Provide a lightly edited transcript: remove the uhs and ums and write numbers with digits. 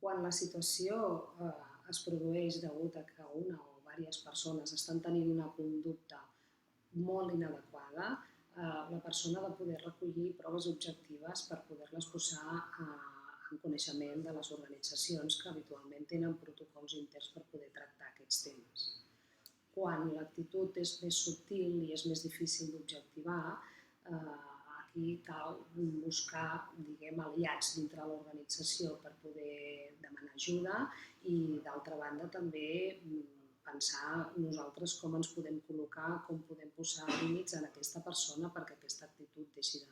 Quan la situació es produeix degut a que una o diverses persones estan tenint una conducta molt inadequada, la persona ha de poder recollir proves objectives per poder-les posar en coneixement de les organitzacions que habitualment tenen protocols interns per poder tractar aquests temes. Quan l'actitud és més subtil i és més difícil d'objectivar, aquí cal buscar, aliats dintre l'organització per poder demanar ajuda i, d'altra banda, també pensar nosaltres com ens podem col·locar, com podem posar límits en aquesta persona perquè aquesta actitud deixi de